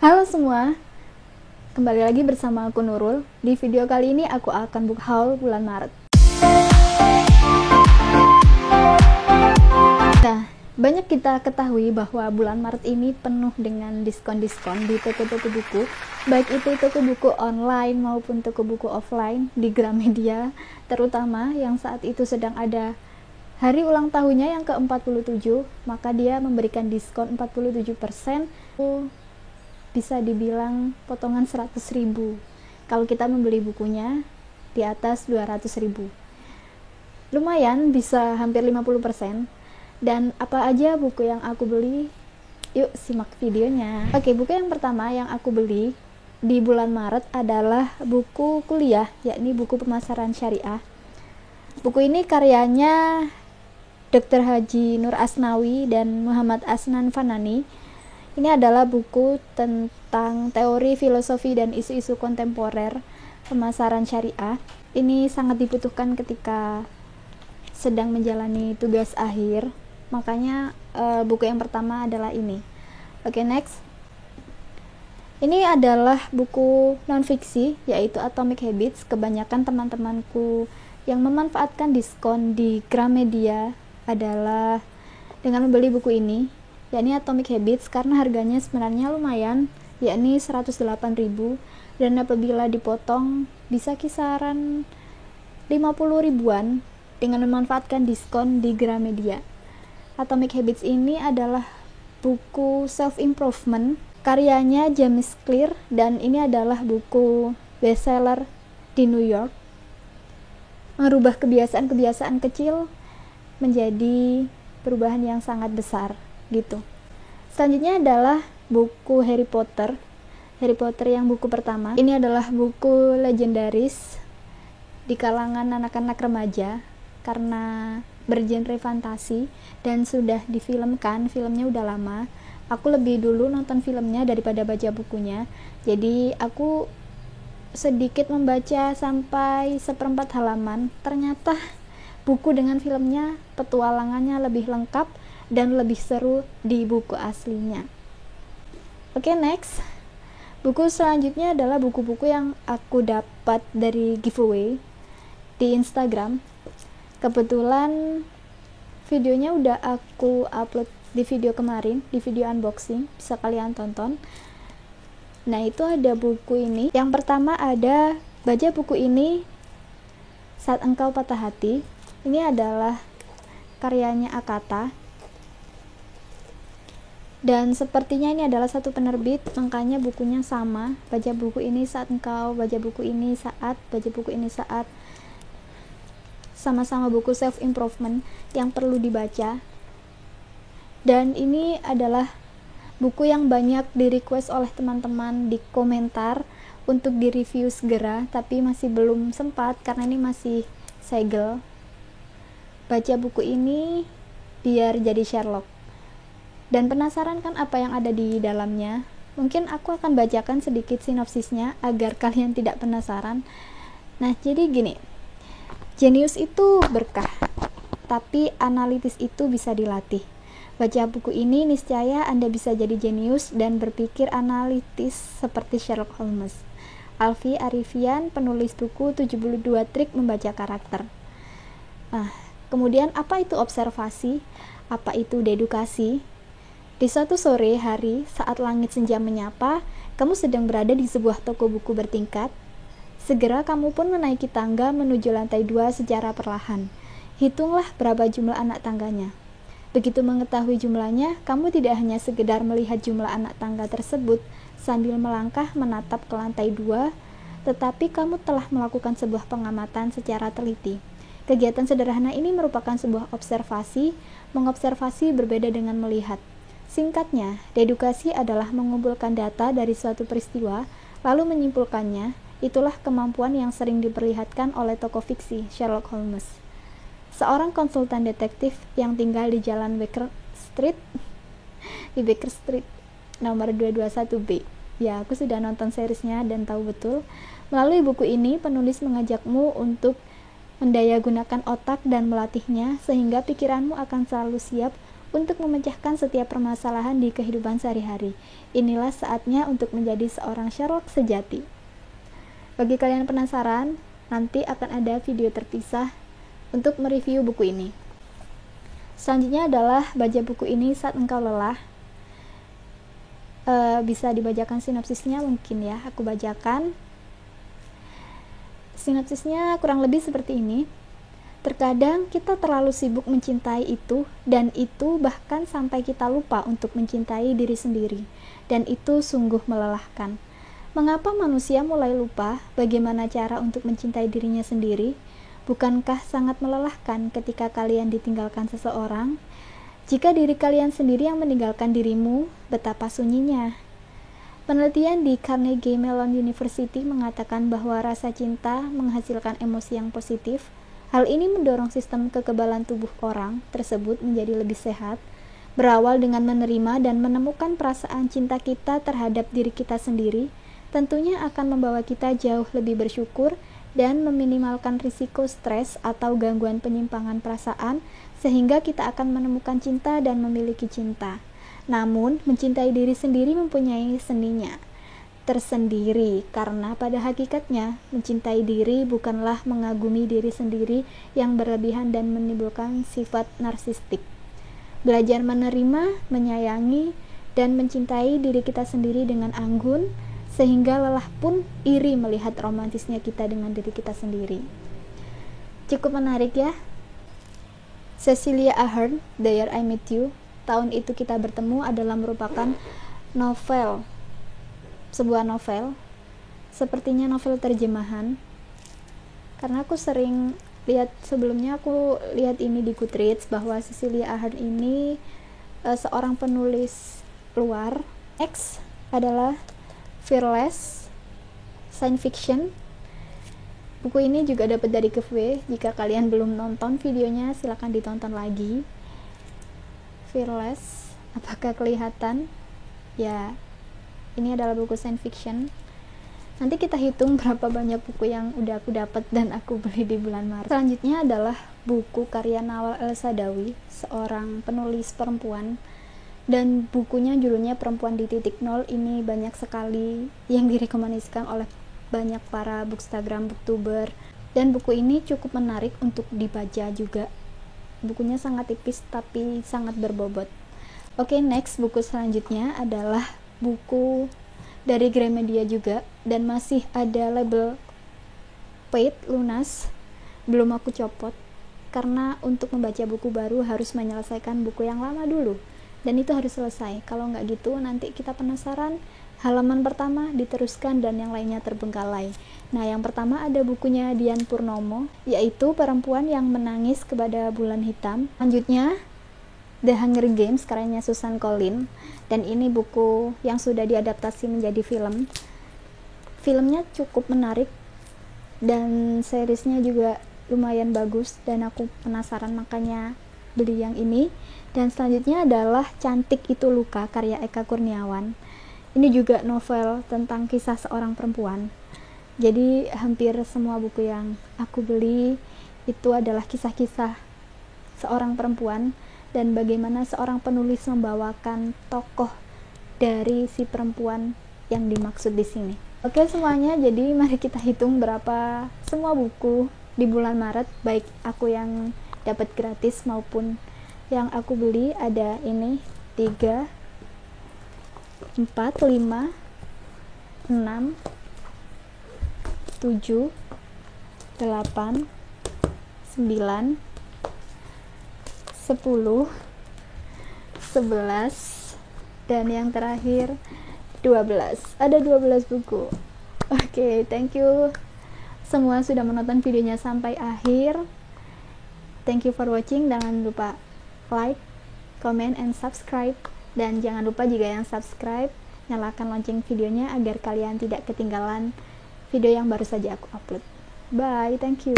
Halo semua, kembali lagi bersama aku Nurul. Di video kali ini aku akan buka haul bulan Maret. Nah, banyak kita ketahui bahwa bulan Maret ini penuh dengan diskon-diskon di toko-toko buku, baik itu toko buku online maupun toko buku offline di Gramedia, terutama yang saat itu sedang ada hari ulang tahunnya yang ke-47, maka dia memberikan diskon 47%. Bisa dibilang potongan 100.000 kalau kita membeli bukunya di atas 200.000. Lumayan, bisa hampir 50%. Dan apa aja buku yang aku beli? Yuk simak videonya. Oke, buku yang pertama yang aku beli di bulan Maret adalah buku kuliah, yakni buku pemasaran syariah. Buku ini karyanya Dr. Haji Nur Asnawi dan Muhammad Asnan Fanani. Ini adalah buku tentang teori, filosofi, dan isu-isu kontemporer pemasaran syariah. Ini sangat dibutuhkan ketika sedang menjalani tugas akhir. Makanya buku yang pertama adalah ini. Oke, next. Ini adalah buku non-fiksi, yaitu Atomic Habits. Kebanyakan teman-temanku yang memanfaatkan diskon di Gramedia adalah dengan membeli buku ini, yakni Atomic Habits, karena harganya sebenarnya lumayan, yakni 108.000, dan apabila dipotong bisa kisaran 50 ribuan dengan memanfaatkan diskon di Gramedia. Atomic Habits ini adalah buku self-improvement karyanya James Clear, dan ini adalah buku bestseller di New York. Merubah kebiasaan-kebiasaan kecil menjadi perubahan yang sangat besar gitu. Selanjutnya adalah buku Harry Potter yang buku pertama. Ini adalah buku legendaris di kalangan anak-anak remaja karena bergenre fantasi dan sudah difilmkan. Filmnya udah lama. Aku lebih dulu nonton filmnya daripada baca bukunya, jadi aku sedikit membaca sampai seperempat halaman. Ternyata buku dengan filmnya petualangannya lebih lengkap dan lebih seru di buku aslinya. Oke, next. Buku selanjutnya adalah buku-buku yang aku dapat dari giveaway di Instagram. Kebetulan videonya udah aku upload di video kemarin, di video unboxing, bisa kalian tonton. Nah, itu ada buku ini. Yang pertama ada baca buku ini Saat Engkau Patah Hati. Ini adalah karyanya Akata. Dan sepertinya ini adalah satu penerbit, makanya bukunya sama. Baca buku ini saat engkau, baca buku ini saat, baca buku ini saat. Sama-sama buku self-improvement yang perlu dibaca. Dan ini adalah buku yang banyak di-request oleh teman-teman di komentar untuk di-review segera, tapi masih belum sempat karena ini masih segel. Baca buku ini biar jadi Sherlock. Dan penasaran kan apa yang ada di dalamnya? Mungkin aku akan bacakan sedikit sinopsisnya agar kalian tidak penasaran. Nah, jadi gini. Jenius itu berkah, tapi analitis itu bisa dilatih. Baca buku ini niscaya Anda bisa jadi jenius dan berpikir analitis seperti Sherlock Holmes. Alfi Arifian, penulis buku 72 Trik Membaca Karakter. Nah, kemudian apa itu observasi? Apa itu dedukasi? Di suatu sore hari, saat langit senja menyapa, kamu sedang berada di sebuah toko buku bertingkat. Segera kamu pun menaiki tangga menuju lantai 2 secara perlahan. Hitunglah berapa jumlah anak tangganya. Begitu mengetahui jumlahnya, kamu tidak hanya sekedar melihat jumlah anak tangga tersebut sambil melangkah menatap ke lantai 2, tetapi kamu telah melakukan sebuah pengamatan secara teliti. Kegiatan sederhana ini merupakan sebuah observasi. Mengobservasi berbeda dengan melihat. Singkatnya, dedukasi adalah mengumpulkan data dari suatu peristiwa, lalu menyimpulkannya. Itulah kemampuan yang sering diperlihatkan oleh tokoh fiksi Sherlock Holmes. Seorang konsultan detektif yang tinggal di Jalan Baker Street, nomor 221B. Ya, aku sudah nonton seriesnya dan tahu betul. Melalui buku ini, penulis mengajakmu untuk mendayagunakan otak dan melatihnya sehingga pikiranmu akan selalu siap untuk memecahkan setiap permasalahan di kehidupan sehari-hari. Inilah saatnya untuk menjadi seorang Sherlock sejati. Bagi kalian penasaran, nanti akan ada video terpisah untuk mereview buku ini. Selanjutnya adalah baca buku ini saat engkau lelah. Bisa dibacakan sinopsisnya mungkin ya, aku bacakan. Sinopsisnya kurang lebih seperti ini. Terkadang kita terlalu sibuk mencintai itu, dan itu bahkan sampai kita lupa untuk mencintai diri sendiri, dan itu sungguh melelahkan. Mengapa manusia mulai lupa bagaimana cara untuk mencintai dirinya sendiri? Bukankah sangat melelahkan ketika kalian ditinggalkan seseorang? Jika diri kalian sendiri yang meninggalkan dirimu, betapa sunyinya. Penelitian di Carnegie Mellon University mengatakan bahwa rasa cinta menghasilkan emosi yang positif. Hal ini mendorong sistem kekebalan tubuh orang tersebut menjadi lebih sehat, berawal dengan menerima dan menemukan perasaan cinta kita terhadap diri kita sendiri, tentunya akan membawa kita jauh lebih bersyukur dan meminimalkan risiko stres atau gangguan penyimpangan perasaan, sehingga kita akan menemukan cinta dan memiliki cinta. Namun, mencintai diri sendiri mempunyai seninya tersendiri, karena pada hakikatnya mencintai diri bukanlah mengagumi diri sendiri yang berlebihan dan menimbulkan sifat narsistik. Belajar menerima, menyayangi, dan mencintai diri kita sendiri dengan anggun, sehingga lelah pun iri melihat romantisnya kita dengan diri kita sendiri. Cukup menarik ya. Cecilia Ahern, There I Met You, Tahun Itu Kita Bertemu adalah merupakan novel, sebuah novel, sepertinya novel terjemahan, karena aku sering lihat sebelumnya, aku lihat ini di Goodreads bahwa Cecilia Ahern ini seorang penulis luar. X adalah Fearless Science Fiction. Buku ini juga dapat dari giveaway. Jika kalian belum nonton videonya, silahkan ditonton lagi. Fearless, apakah kelihatan? Ya, ini adalah buku science fiction. Nanti kita hitung berapa banyak buku yang udah aku dapat dan aku beli di bulan Maret. Selanjutnya adalah buku karya Nawal El-Saadawi, seorang penulis perempuan, dan bukunya judulnya Perempuan di Titik Nol. Ini banyak sekali yang direkomendasikan oleh banyak para bookstagram, booktuber, dan buku ini cukup menarik untuk dibaca juga. Bukunya sangat tipis tapi sangat berbobot. Oke, next buku selanjutnya adalah buku dari Gramedia juga, dan masih ada label paid lunas, belum aku copot, karena untuk membaca buku baru harus menyelesaikan buku yang lama dulu, dan itu harus selesai. Kalau nggak gitu nanti kita penasaran, halaman pertama diteruskan dan yang lainnya terbengkalai. Nah, yang pertama ada bukunya Dian Purnomo, yaitu Perempuan yang Menangis Kepada Bulan Hitam. Lanjutnya The Hunger Games karyanya Susan Collins, dan ini buku yang sudah diadaptasi menjadi film. Filmnya cukup menarik dan seriesnya juga lumayan bagus, dan aku penasaran makanya beli yang ini. Dan selanjutnya adalah Cantik Itu Luka karya Eka Kurniawan. Ini juga novel tentang kisah seorang perempuan. Jadi hampir semua buku yang aku beli itu adalah kisah-kisah seorang perempuan, dan bagaimana seorang penulis membawakan tokoh dari si perempuan yang dimaksud di sini. Oke semuanya, jadi mari kita hitung berapa semua buku di bulan Maret, baik aku yang dapat gratis maupun yang aku beli. Ada ini 3, 4, 5, 6, 7, 8, 9, 10, 11, dan yang terakhir 12. Ada 12 buku. Oke, thank you semua sudah menonton videonya sampai akhir. Thank you for watching. Jangan lupa like, comment, and subscribe. Dan jangan lupa jika yang subscribe, nyalakan lonceng videonya agar kalian tidak ketinggalan video yang baru saja aku upload. Bye, thank you.